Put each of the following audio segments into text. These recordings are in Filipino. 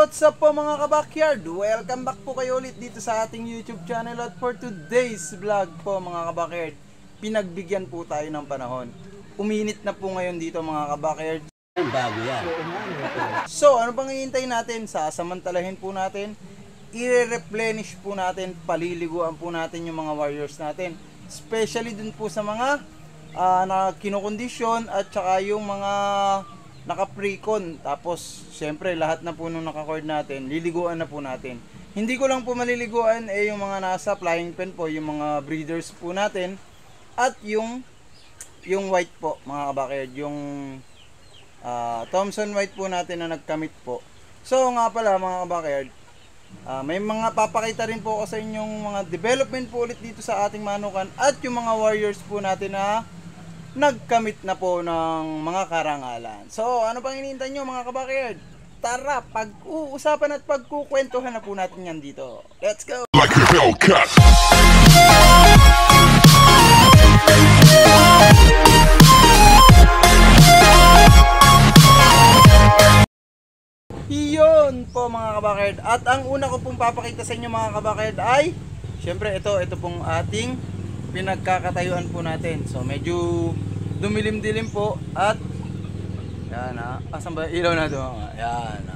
what's up po mga kabakyard? Welcome back po kayo ulit dito sa ating YouTube channel. At for today's vlog po mga kabakyard, pinagbigyan po tayo ng panahon. Uminit na po ngayon dito mga kabakyard. Bago yan. So ano bang hihintayin natin? Sasamantalahin po natin, i-replenish po natin, paliliguan po natin yung mga warriors natin. Especially dun po sa mga na kinokondisyon at saka yung mga naka-precon. Tapos syempre lahat na po nung naka-cord natin, liliguan na po natin. Hindi ko lang po maliliguan yung mga nasa flying pen po, yung mga breeders po natin at yung white po mga kabakyard, yung Thompson white po natin na nagkamit po. So nga pala mga kabakyard, may mga papakita rin po ako sa inyong mga development po ulit dito sa ating manukan at yung mga warriors po natin na nagkamit na po ng mga karangalan. So ano pang hinihintay nyo mga kabakyard? Tara, pag-uusapan at pagkukwentuhan na po natin yan dito. Let's go! Like a Hellcat. Iyon po mga kabakyard. At ang una ko pong papakita sa inyo mga kabakyard ay syempre ito po ating pinagkakatayuan po natin. So medyo dumilim-dilim po at yan asan ba ilaw na doon? Yan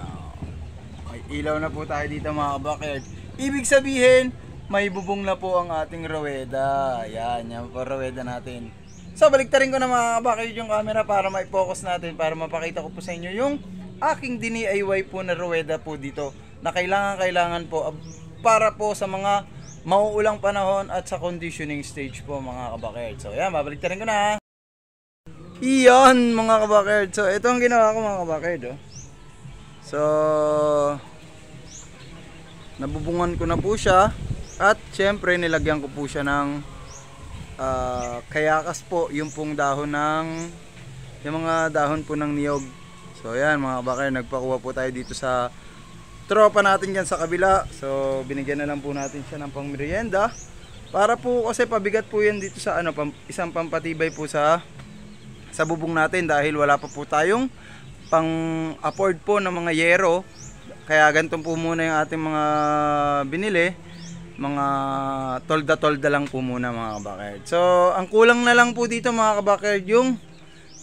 may ilaw na po tayo dito mga kabakyard. Ibig sabihin may bubong na po ang ating ruweda. Yan po ruweda natin. So baliktarin ko na mga kabakyard yung camera para ma-focus natin, para mapakita ko po sa inyo yung aking DIY po na ruweda po dito na kailangan po para po sa mga mauulang panahon at sa conditioning stage po mga kabakyard. So yan, babalik ko na. Iyon mga kabakyard. So ito ang ginawa ko mga kabakyard. So nabubungan ko na po siya at syempre nilagyan ko po siya ng kayakas po, yung pong dahon ng yung mga dahon po ng niyog. So yan mga kabakyard, nagpakuha po tayo dito sa tropa natin dyan sa kabila. So binigyan na lang po natin siya ng pangmerienda para po kasi pabigat po yan dito sa isang pampatibay po sa bubong natin dahil wala pa po tayong pang afford po ng mga yero. Kaya ganito po muna yung ating mga binili, mga tolda lang po muna mga kabakyard. So ang kulang na lang po dito mga kabakyard yung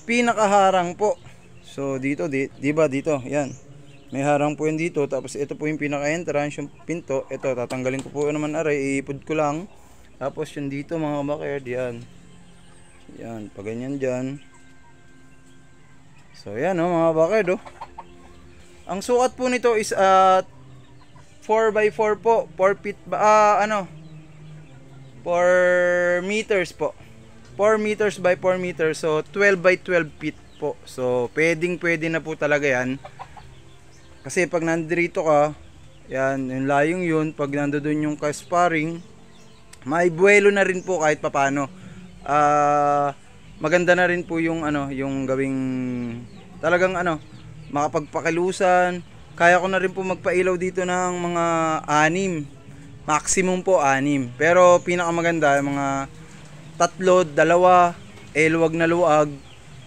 pinakaharang po. So dito diba dito yan, may harang po yun dito. Tapos ito po yung pinaka-entrance, yung pinto. Ito, tatanggalin ko po naman aray, iipod ko lang. Tapos yung dito mga kabakyard, yan. Yan, pag ganyan dyan. So yan mga kabakyard Ang sukat po nito is 4x4 po, 4 feet ba, 4 meters po. 4 meters by 4 meters, so 12 by 12 feet po. So pwede na po talaga yan. Kasi pag nandito ka, yan, yung layong yun, pag nandoon yung ka-sparring, may buwelo na rin po kahit papano. Maganda na rin po yung yung gawing talagang makapagpakilusan. Kaya ko na rin po magpailaw dito ng mga 6. Maximum po 6. Pero pinakamaganda mga 3, 2, luwag na luwag.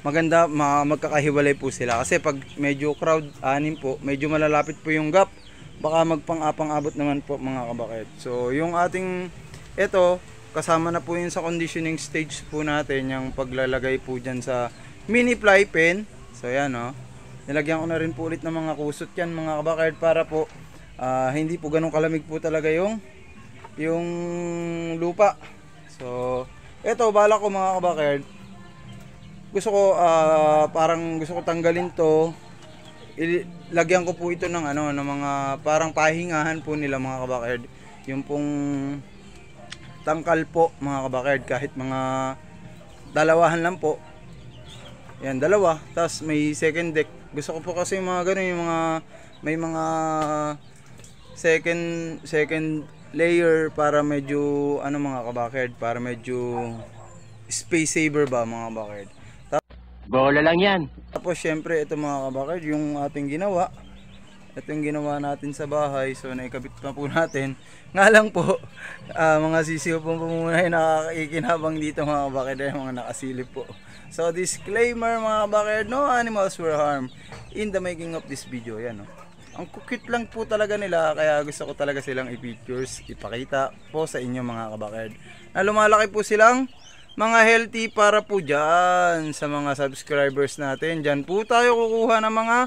Maganda magkakahiwalay po sila kasi pag medyo crowd 6 po, medyo malalapit po yung gap, baka magpang-abot naman po mga kabakyard. So yung ating ito kasama na po yun sa conditioning stage po natin, yung paglalagay po dyan sa mini fly pen. So yan nilagyan ko na rin po ulit ng mga kusot yan mga kabakyard para po hindi po ganun kalamig po talaga yung lupa. So ito bala ko mga kabakyard, gusto ko parang gusto ko tanggalin to, lagyan ko po ito ng ng mga parang pahingahan po nila mga kabakyard, yung pong tangkal po mga kabakyard, kahit mga dalawahan lang po yan, dalawa, tapos may second deck. Gusto ko po kasi mga ganun, yung mga may mga second layer para medyo mga kabakyard, para medyo space saver ba mga kabakyard. Bola lang yan. Tapos syempre ito mga kabakyard, yung ating ginawa. Ito yung ginawa natin sa bahay. So naikabit na po natin. Nga lang po, mga sisiw po muna yung nakakaikinabang dito mga kabakyard, yung mga nakasilip po. So disclaimer mga kabakyard, no animals were harmed in the making of this video. Yan Ang cute lang po talaga nila, kaya gusto ko talaga silang i-pictures, ipakita po sa inyo mga kabakerd. Na lumalaki po silang mga healthy para po dyan sa mga subscribers natin. Dyan po tayo kukuha ng mga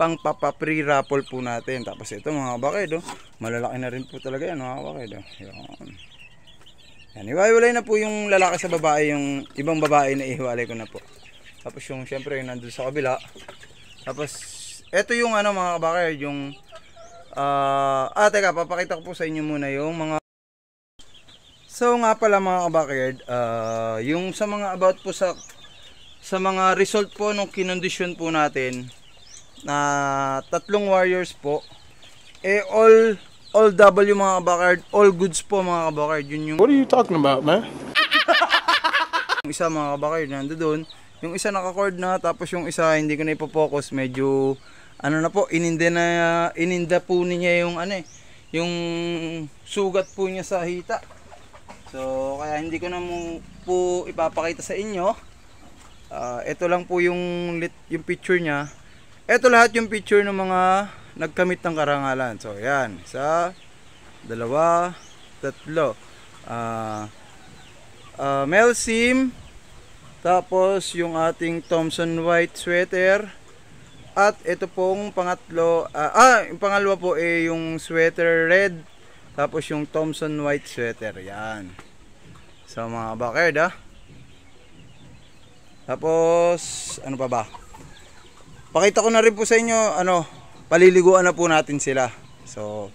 pang papa-free raffle po natin. Tapos ito mga kabakerd, oh, malalaki na rin po talaga yan mga kabakerd. Oh. Yan, iwalay na po yung lalaki sa babae, yung ibang babae na ihiwalay ko na po. Tapos yung syempre yung nandun sa kabila. Tapos ito yung ano mga kabakerd, yung teka, papakita ko po sa inyo muna yung mga. So nga pala mga kabakerd, yung sa mga about po sa mga result po nung kinondisyon po natin na 3 warriors po, all W mga kabakerd, all goods po mga kabakerd. Yun yung What are you talking about, man? yung isa mga kabakerd nandoon, yung isa naka-cord na, tapos yung isa hindi ko na ipo-focus, medyo ano na po, ininda po niya yung ano yung sugat po niya sa hita. So kaya hindi ko na po ipapakita sa inyo. Ito lang po yung picture niya. Ito lahat yung picture ng mga nagkamit ng karangalan. So yan, 1, 2, 3. Male sim, tapos yung ating Thompson white sweater, at ito pong pangatlo, yung pangalawa po yung sweater red, tapos yung Thompson white sweater. Yan. So mga kabakerd tapos ano pa ba? Pakita ko na rin po sa inyo, paliliguan na po natin sila. So,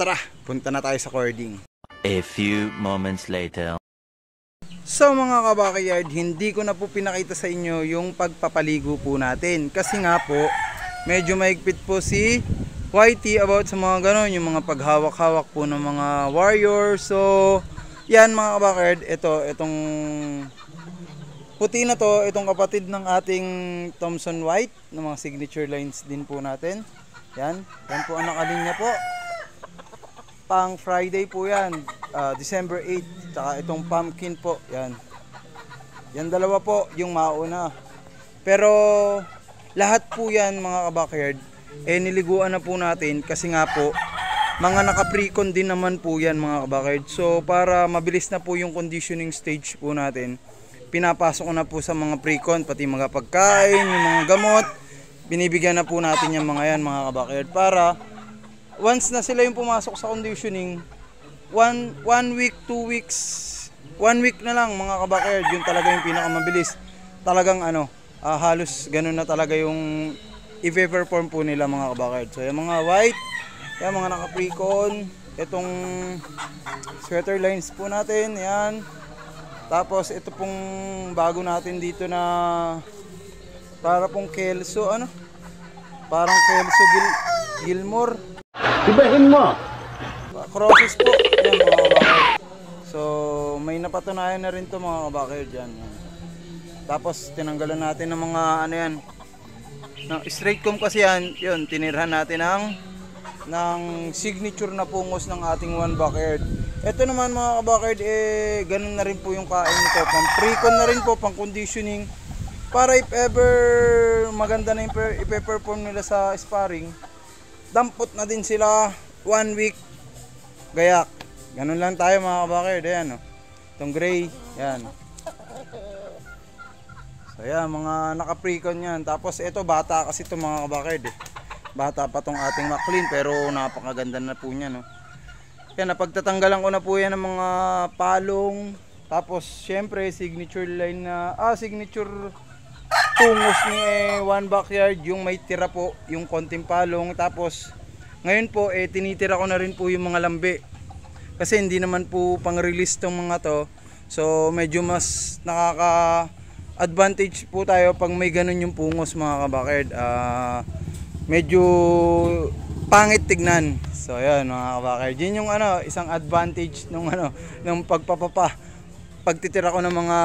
tara, punta na tayo sa cording. A few moments later. So mga kabakerd, hindi ko na po pinakita sa inyo yung pagpapaligo po natin. Kasi nga po, medyo maigpit po si Whitey about sa mga ganon, yung mga paghawak-hawak po ng mga warrior. So, yan mga kabakerd, itong puti na to, itong kapatid ng ating Thompson White, ng mga signature lines din po natin. Yan po ang nakalinya po. Pang Friday po yan, December 8. Tsaka itong pumpkin po, yan. Yan dalawa po, yung mauna. Pero lahat po yan mga kabakerd, niliguan na po natin kasi nga po, mga naka-precon din naman po yan mga kabakerd. So para mabilis na po yung conditioning stage po natin, pinapasok ko na po sa mga precon, pati mga pagkain, yung mga gamot, binibigyan na po natin yung mga yan mga kabakerd, para once na sila yung pumasok sa conditioning, 1 week, 2 weeks, 1 week na lang mga kabakerd, yun talaga yung pinakamabilis. Talagang halos ganun na talaga yung i-perform po nila mga kabakerd. So yung mga white, yung mga naka-precon, itong sweater lines po natin, yan. Tapos ito pong bago natin dito na para pong Kelso, parang Kelso Gilmore. Ibahin mo! Crosses po, yan mga kabakerd. So may napatunayan na rin to mga kabakerd yan. Tapos tinanggalan natin ng mga ng straight comb kasi yan, yun, tinirhan natin ng signature na pungos ng ating one bakerd. Ito naman mga kabakerd, ganun na rin po yung kain nito. Pang pre-con na rin po, pang conditioning. Para if ever maganda na yung ipe-perform nila sa sparring, dampot na din sila 1 week. Gayak. Ganun lang tayo mga kabakerd. Ayan, itong gray. Yan. So yan, mga naka-pre-con yan. Tapos ito, bata kasi ito mga kabakerd. Bata pa tong ating McLean, pero napakaganda na po niya, Yan, napagtatanggalan ko na po yan ng mga palong. Tapos syempre signature line signature tungos ni One Backyard, yung may tira po, yung konting palong. Tapos ngayon po tinitira ko na rin po yung mga lambi. Kasi hindi naman po pang-release tong mga to. So medyo mas nakaka-advantage po tayo pag may ganun yung pungos mga kabakerd. Medyo pangit tignan. So ayan mga kabakerd, yun yung isang advantage ng pagtitira ko ng mga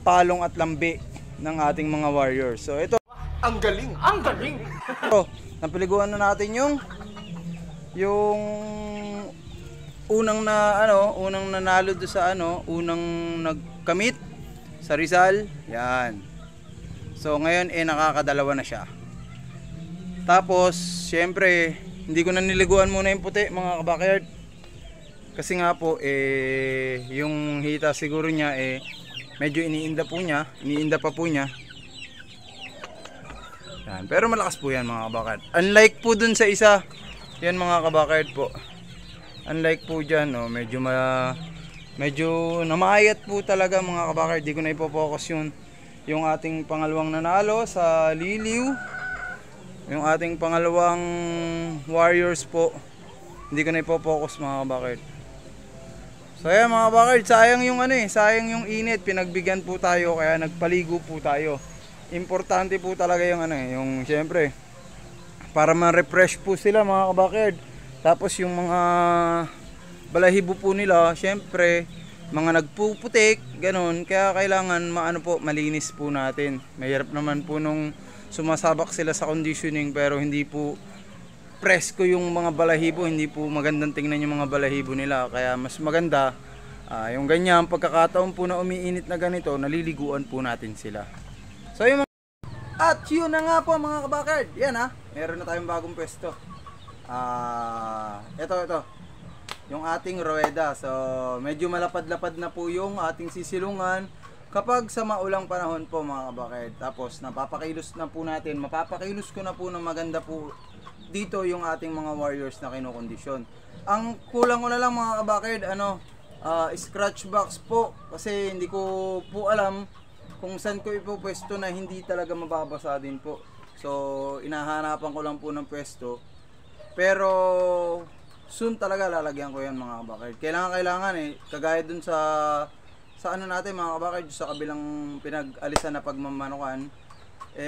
palong at lambi ng ating mga warriors. So ito, Ang galing! Ang galing! ito, napaliguan na natin yung unang nanalo do sa unang nagkamit sa Rizal. Yan. So ngayon nakakadalawa na siya. Tapos, syempre, hindi ko na niliguan muna yung puti mga kabackyard. Kasi nga po, yung hita siguro niya, medyo iniinda pa po niya. Yan. Pero malakas po yan mga kabackyard. Unlike po dun sa isa, yan mga kabackyard po. Unlike po dyan, no, medyo namayat po talaga mga kabackyard. Di ko na ipopokus yung ating pangalawang nanalo sa Liliw. Yung ating pangalawang Warriors po. Hindi ko na ipopokus mga kabackyard. So ayan mga kabackyard, sayang yung init. Pinagbigyan po tayo kaya nagpaligo po tayo. Importante po talaga yung syempre para ma-refresh po sila mga kabackyard. Tapos yung mga balahibo po nila, syempre mga nagpuputik, ganun. Kaya kailangan malinis po natin. Mahirap naman po nung sumasabak sila sa conditioning pero hindi po presko yung mga balahibo, hindi po magandang tingnan yung mga balahibo nila. Kaya mas maganda yung ganyan pagkakataon po na umiinit na ganito, naliliguan po natin sila. So yung at yun na nga po mga kabackyard. Yan meron na tayong bagong pwesto. Ito. Yung ating rueda. So medyo malapad-lapad na po yung ating sisilungan kapag sa maulang panahon po mga kabackyard. Tapos mapapakilos ko na po ng maganda po dito yung ating mga warriors na kinokondisyon. Ang kulang ko na lang mga kabackyard, scratch box po. Kasi hindi ko po alam kung saan ko ipopwesto na hindi talaga mababasa din po. So inahanapan ko lang po ng pwesto. Pero soon talaga lalagyan ko yan mga kabackyard. Kailangan kagaya dun sa natin mga kabackyard, sa kabilang pinag-alisan na pagmamanukan,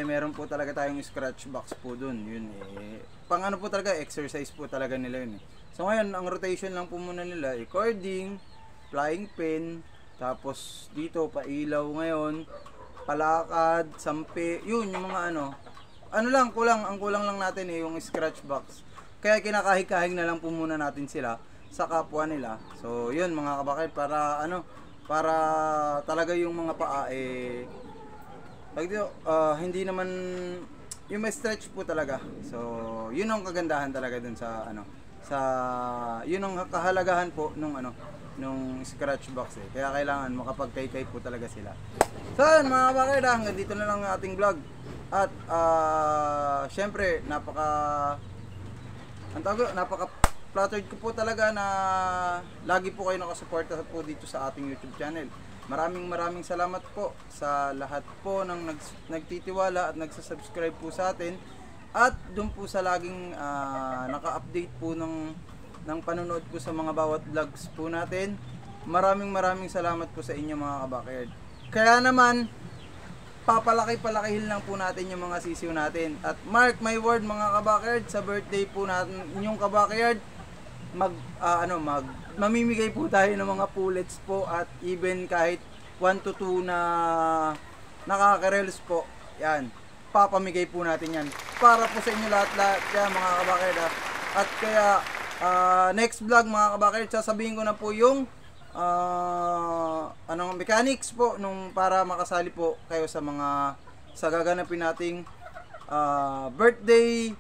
meron po talaga tayong scratch box po dun. Yun pang po talaga, exercise po talaga nila yun. So ngayon ang rotation lang po muna nila cording, flying pin, tapos dito pailaw ngayon, palakad, sampi, yun yung mga ang kulang lang natin yung scratch box. Kaya kinakahig-kahig na lang po muna natin sila sa kapwa nila. So yun mga kabackyard, para talaga yung mga paa hindi naman yung may stretch po talaga. So yun ang kagandahan talaga dun yun ang kahalagahan po nung scratch box Kaya kailangan makapagkaykay po talaga sila. So yun mga kabackyard, hanggang dito na lang ang ating vlog. At syempre napaka-flattered ko po talaga na lagi po kayo nakasuporta po dito sa ating YouTube channel. Maraming salamat po sa lahat po ng nagtitiwala at nagsasubscribe po sa atin. At doon po sa laging naka-update po ng panonood po sa mga bawat vlogs po natin. Maraming salamat po sa inyo mga kabackyard. Kaya naman papalaki-palakihin lang po natin yung mga sisiw natin. At mark my word mga kabackyard, sa birthday po natin yung kabackyard, mamimigay po tayo ng mga pullets po, at even kahit 1 to 2 na nakaka-reels po. Yan, papamigay po natin yan para po sa inyo lahat yan mga kabackyard. At kaya next vlog mga kabackyard, sasabihin ko na po yung mechanics po para makasali po kayo sa gaganapin nating birthday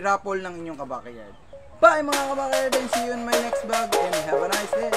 raffle ng inyong kabackyard. Bye mga kabackyard, and see you in my next vlog, and have a nice day.